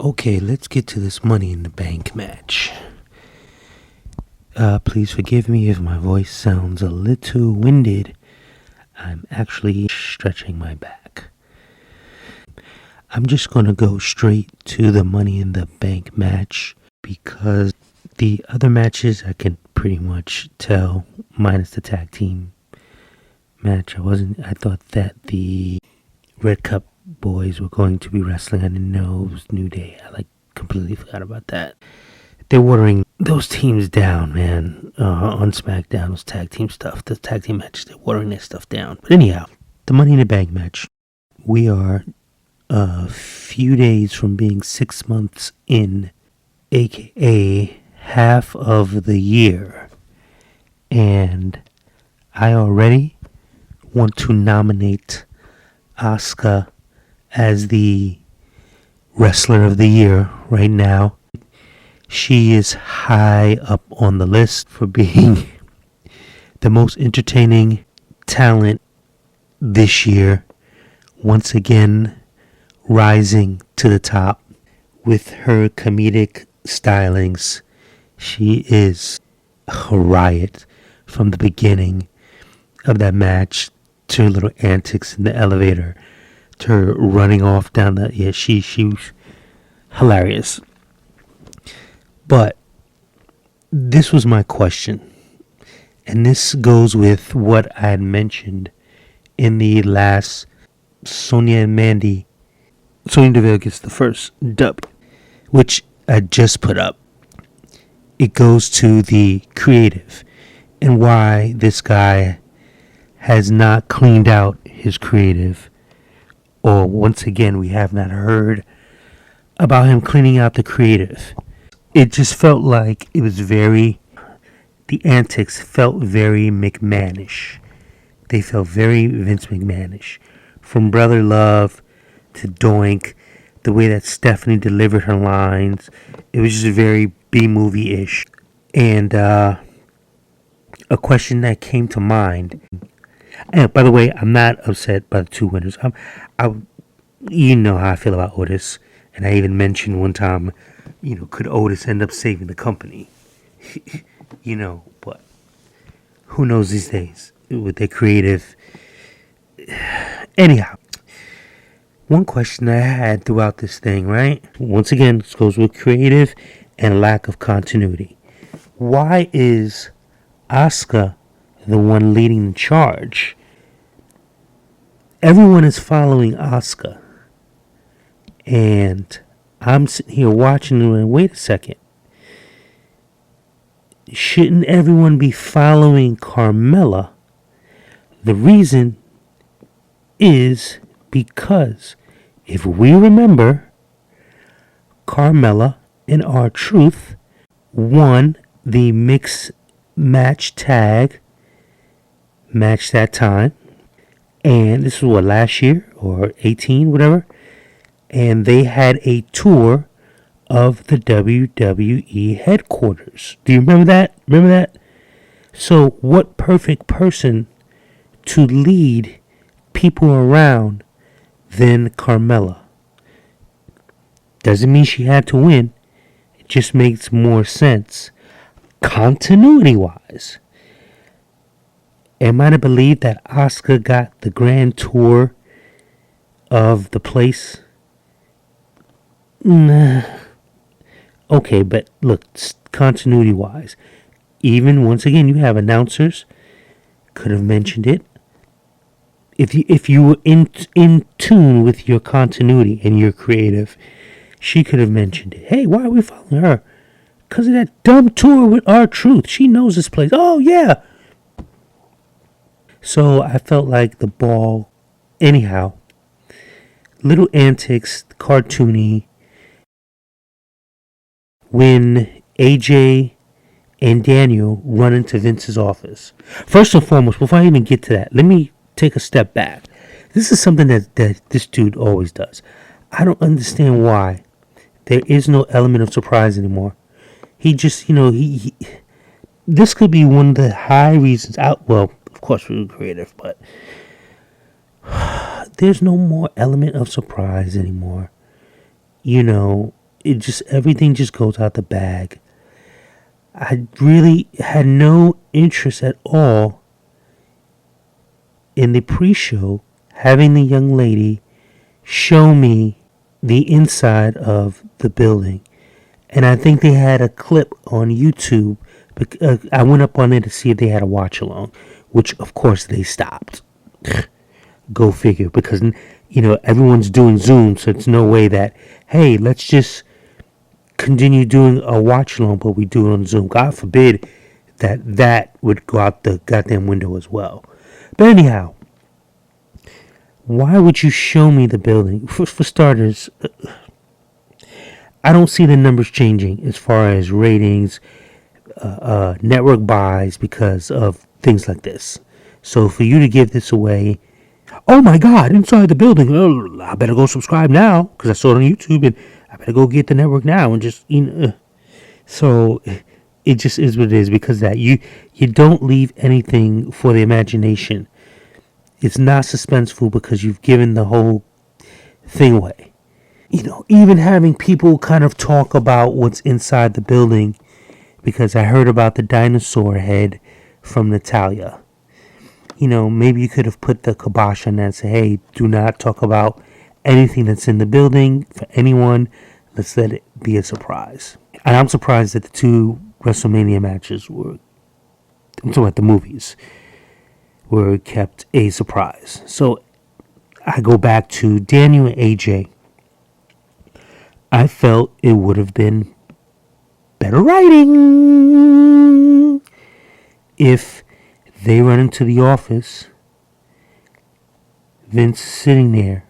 Okay, let's get to this Money in the Bank match. Please forgive me if my voice sounds a little winded. I'm actually stretching my back. I'm just gonna go straight to the Money in the Bank match because the other matches I can pretty much tell, minus the tag team match. I thought that the Red Cup boys were going to be wrestling. I didn't know it was New Day. I completely forgot about that. They're watering those teams down, man. On SmackDown, those tag team stuff, the tag team matches, they're watering their stuff down. But anyhow, the Money in the Bank match. We are a few days from being 6 months in, aka half of the year. And I already want to nominate Asuka as the Wrestler of the Year right now. She is high up on the list for being the most entertaining talent this year. Once again, rising to the top with her comedic stylings. She is a riot from the beginning of that match to her little antics in the elevator, to her running off down the... Yeah, she was hilarious. But this was my question. And this goes with what I had mentioned in the last Sonya and Mandy. Sonya Deville gets the first dub, which I just put up. It goes to the creative and why this guy has not cleaned out his creative, or once again we have not heard about him cleaning out the creative. It just felt like it was the antics felt very McMahonish. They felt very Vince McMahonish. From Brother Love to Doink, the way that Stephanie delivered her lines, it was just very B-movie-ish. And a question that came to mind. And by the way, I'm not upset by the two winners. You know how I feel about Otis. And I even mentioned one time, could Otis end up saving the company? But who knows these days with their creative. Anyhow, one question I had throughout this thing, right? Once again, this goes with creative and lack of continuity. Why is Asuka the one leading the charge? Everyone is following Asuka. And I'm sitting here watching and wait a second. Shouldn't everyone be following Carmella? The reason is because if we remember, Carmella and R-Truth won the mixed match tag match that time. And this was last year or 18, whatever. And they had a tour of the WWE headquarters. Do you remember that? So what perfect person to lead people around than Carmella? Doesn't mean she had to win. It just makes more sense continuity-wise. Am I to believe that Asuka got the grand tour of the place? Nah. Okay, but look, continuity-wise, even once again, you have announcers could have mentioned it. If you were in tune with your continuity and your creative, she could have mentioned it. Hey, why are we following her? Because of that dumb tour with R-Truth. She knows this place. Oh, yeah. So I felt like the ball, anyhow, little antics, cartoony. When AJ and Daniel run into Vince's office. First and foremost, before I even get to that, let me take a step back. This is something that this dude always does. I don't understand why there is no element of surprise anymore. He just, he this could be one of the high reasons out. Well, of course, we're creative, but there's no more element of surprise anymore. everything just goes out the bag. I really had no interest at all in the pre-show having the young lady show me the inside of the building. And I think they had a clip on YouTube. I went up on it to see if they had a watch along, which of course they stopped. Go figure, because everyone's doing Zoom, so it's no way that, hey, let's just continue doing a watch along, but we do it on Zoom. God forbid that would go out the goddamn window as well. But anyhow, why would you show me the building? For starters, I don't see the numbers changing as far as ratings, network buys, because of things like this. So for you to give this away, oh my God, inside the building, oh, I better go subscribe now because I saw it on YouTube, and I better go get the network now and just, So it just is what it is, because that you don't leave anything for the imagination. It's not suspenseful because you've given the whole thing away. Even having people kind of talk about what's inside the building, because I heard about the dinosaur head from Natalia. Maybe you could have put the kibosh on that and say, hey, do not talk about anything that's in the building for anyone. Let's let it be a surprise. And I'm surprised that the two WrestleMania matches I'm talking about the movies, were kept a surprise. So I go back to Daniel and AJ. I felt it would have been better writing if they run into the office, Vince sitting there,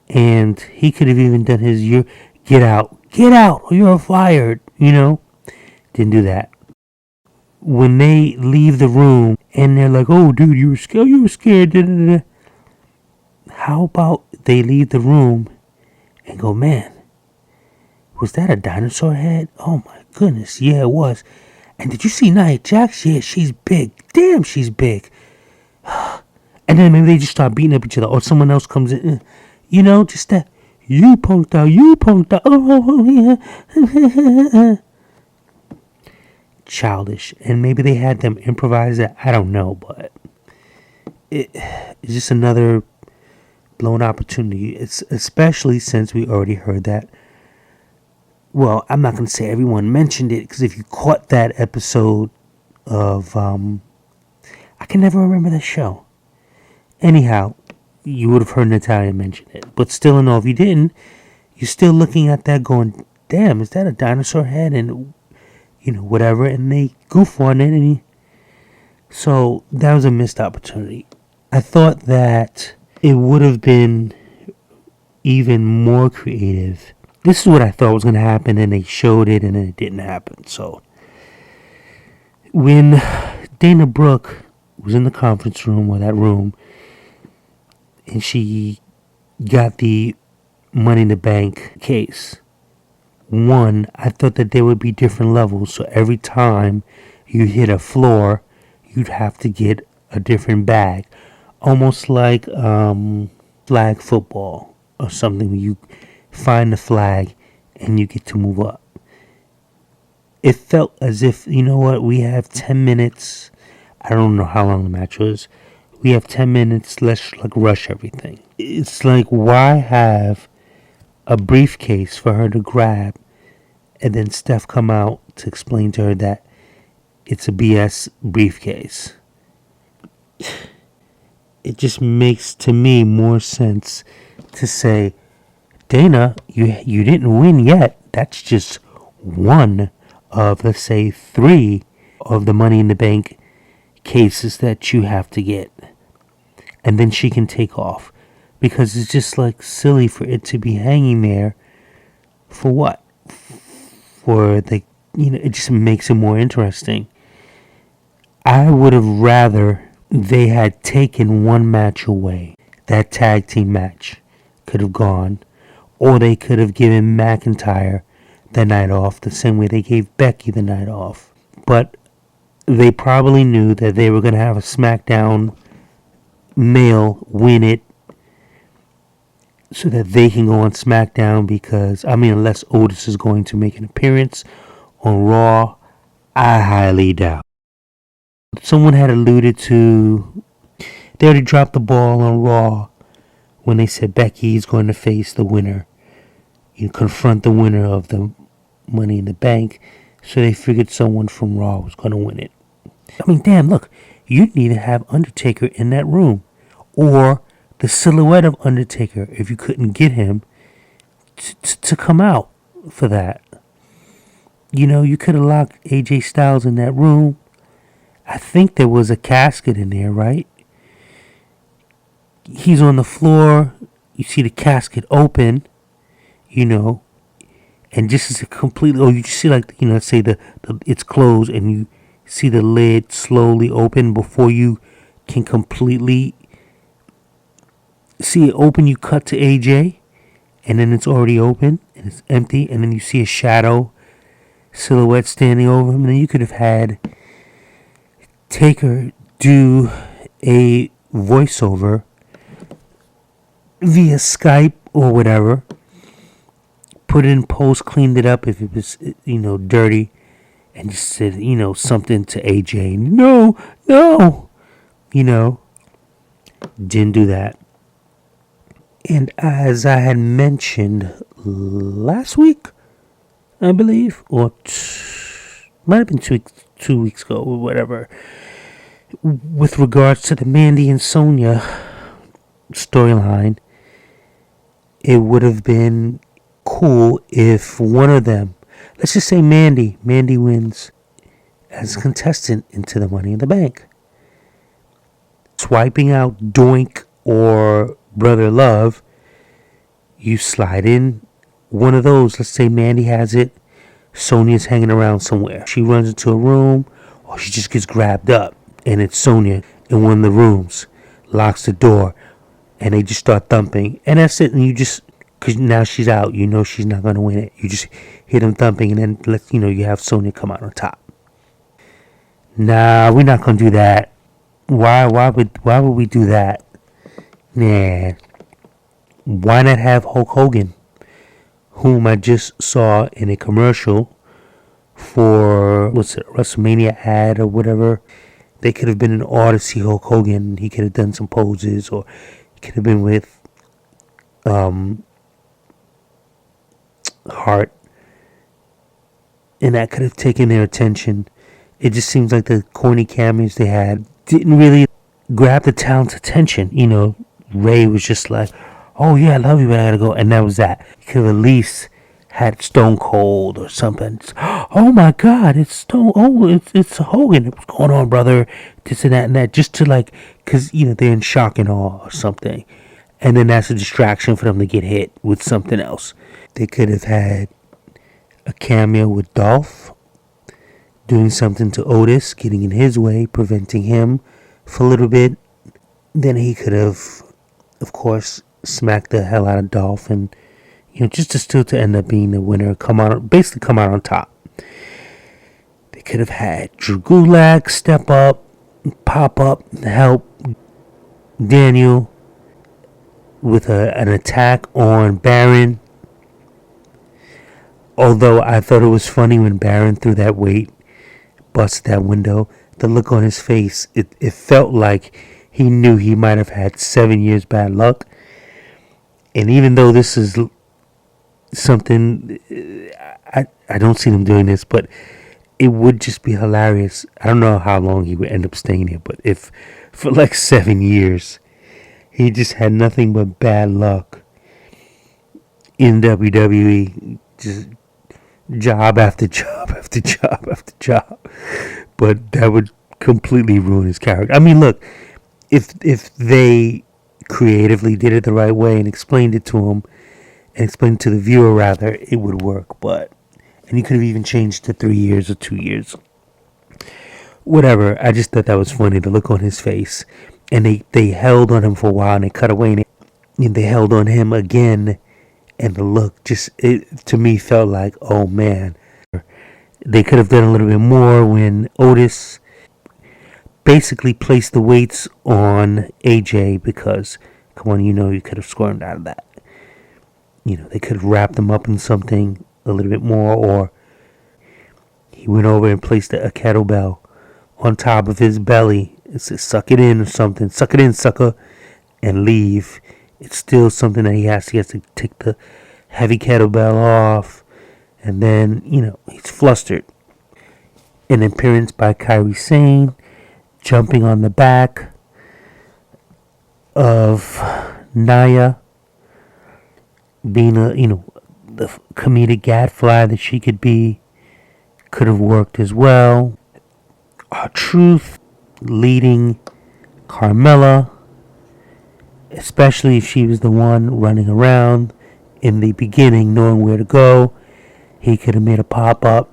and he could have even done his get out, or you're fired, Didn't do that. When they leave the room and they're like, oh dude, you were scared, da, da, da. How about they leave the room and go, man, was that a dinosaur head? Oh my goodness, yeah it was. And did you see Nia Jax? Yeah, she's big. Damn, she's big. And then maybe they just start beating up each other, or someone else comes in. Just that, you punked out. Oh, yeah. Childish. And maybe they had them improvise that. I don't know, but it's just another blown opportunity. It's especially since we already heard that. Well, I'm not going to say everyone mentioned it, because if you caught that episode of, I can never remember the show. Anyhow, you would have heard Natalia mention it. But still, and all, if you didn't, you're still looking at that going, damn, is that a dinosaur head? And, whatever. And they goof on it. And so that was a missed opportunity. I thought that it would have been even more creative. This is what I thought was going to happen, and they showed it, and then it didn't happen. So when Dana Brooke was in the conference room, or that room, and she got the Money in the Bank case, I thought that there would be different levels. So every time you hit a floor, you'd have to get a different bag. Almost like flag football or something. You find the flag and you get to move up. It felt as if, we have 10 minutes. I don't know how long the match was. We have 10 minutes. Let's rush everything. It's like, why have a briefcase for her to grab and then Steph come out to explain to her that it's a BS briefcase? It just makes, to me, more sense to say, Dana, you didn't win yet. That's just one of, let's say, 3 of the Money in the Bank cases that you have to get. And then she can take off. Because it's just silly for it to be hanging there. For what? For it just makes it more interesting. I would have rather they had taken one match away. That tag team match could have gone. Or they could have given McIntyre the night off, the same way they gave Becky the night off. But they probably knew that they were going to have a SmackDown male win it. so that they can go on SmackDown, because, I mean, unless Otis is going to make an appearance on Raw, I highly doubt. Someone had alluded to, they already dropped the ball on Raw when they said Becky is going to face the winner, confront the winner of the Money in the Bank, so they figured someone from Raw was going to win it. I mean, damn, look, you didn't even have Undertaker in that room, or the silhouette of Undertaker, if you couldn't get him to come out for that. You could have locked AJ Styles in that room. I think there was a casket in there, right? He's on the floor. You see the casket open, and just as a complete, you just see, like, let's say the it's closed, and you see the lid slowly open before you can completely see it open. You cut to AJ, and then it's already open and it's empty, and then you see a shadow silhouette standing over him. And then you could have had Taker do a voiceover via Skype or whatever, put it in post, cleaned it up if it was dirty, and just said something to AJ. No, didn't do that. And as I had mentioned last week, I believe, or might have been 2 weeks ago or whatever, with regards to the Mandy and Sonya storyline, it would have been cool if one of them, let's just say Mandy wins as a contestant into the Money in the Bank. Swiping out Doink or Brother Love, you slide in one of those. Let's say Mandy has it, Sonya's hanging around somewhere. She runs into a room, or she just gets grabbed up, and it's Sonya in one of the rooms, locks the door, and they just start thumping, and that's it. And you just, because now she's out, she's not going to win it. You just hear them thumping, and then you have Sonya come out on top. Nah, we're not going to do that. Why would we do that? Nah. Why not have Hulk Hogan, whom I just saw in a commercial for, what's it, WrestleMania ad or whatever? They could have been in order to see Hulk Hogan. He could have done some poses, or he could have been with Hart, and that could have taken their attention. It just seems like the corny cameos they had didn't really grab the talent's attention. Ray was just like, oh yeah, I love you, but I gotta go, and that was that. You could have at least had Stone Cold or something. Oh my God, it's Stone. Oh, it's Hogan. What's going on, brother? This and that, just to because they're in shock and awe or something, and then that's a distraction for them to get hit with something else. They could have had a cameo with Dolph doing something to Otis, getting in his way, preventing him for a little bit. Then he could have, of course, smacked the hell out of Dolph, and just to end up being the winner, come out on top. They could have had Drew Gulak step up, pop up, help Daniel with an attack on Baron. Although I thought it was funny when Baron threw that weight, busted that window, the look on his face, it felt like he knew he might have had 7 years bad luck. And even though this is something, I don't see them doing this, but it would just be hilarious. I don't know how long he would end up staying here, but if for 7 years he just had nothing but bad luck in WWE, just job after job after job after job, but that would completely ruin his character. I mean, look, if they creatively did it the right way and explained it to him, and explained to the viewer rather, it would work. And you could have even changed to 3 years or 2 years, whatever. I just thought that was funny, the look on his face. And they held on him for a while, and they cut away, and they held on him again, and the look just, it to me felt like, oh man. They could have done a little bit more when Otis basically placed the weights on AJ, because, come on, you could have squirmed out of that. They could have wrapped him up in something a little bit more, or he went over and placed a kettlebell on top of his belly. It says, suck it in or something. Suck it in, sucker, and leave. It's still something that he has to take the heavy kettlebell off. And then, he's flustered. An appearance by Kairi Sane, jumping on the back of Naya, being the comedic gadfly that she could be, could have worked as well. Truth leading Carmella, especially if she was the one running around in the beginning, knowing where to go. He could have made a pop-up,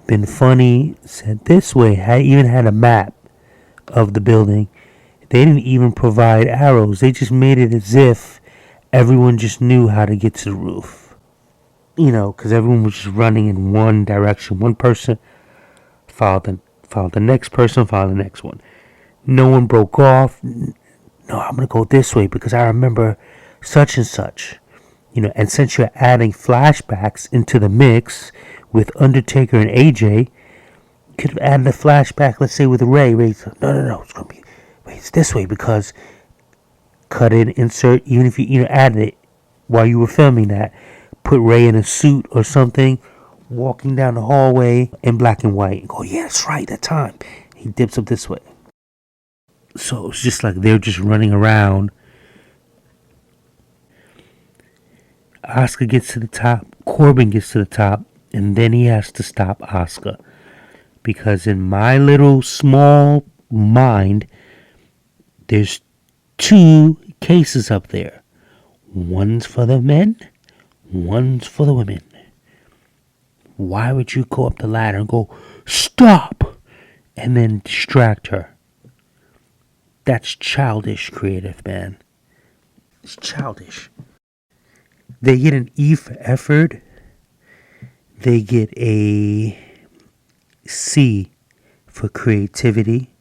been funny, said this way, even had a map of the building. They didn't even provide arrows. They just made it as if everyone just knew how to get to the roof. Because everyone was just running in one direction. One person followed the next person, followed the next one. No one broke off. No, I'm going to go this way because I remember such and such. And since you're adding flashbacks into the mix with Undertaker and AJ, you could have added a flashback, let's say, with Ray. Ray's like, no, it's going to be, wait, it's this way because cut in, insert, even if you added it while you were filming that, put Ray in a suit or something, walking down the hallway in black and white, and go, yeah, that's right, that time. He dips up this way. So it's just like they're just running around. Asuka gets to the top, Corbin gets to the top, and then he has to stop Asuka. Because in my little small mind, there's 2 cases up there. One's for the men, one's for the women. Why would you go up the ladder and go, stop, and then distract her? That's childish creative, man. It's childish. They get an E for effort. They get a C for creativity.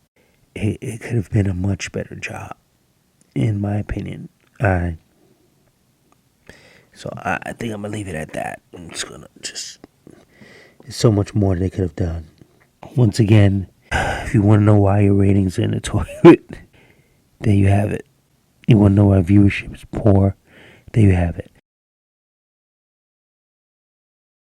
It could have been a much better job, in my opinion. So I think I'm going to leave it at that. I'm just going to there's so much more they could have done. Once again, if you want to know why your ratings are in the toilet, there you have it. You want to know why viewership is poor, there you have it.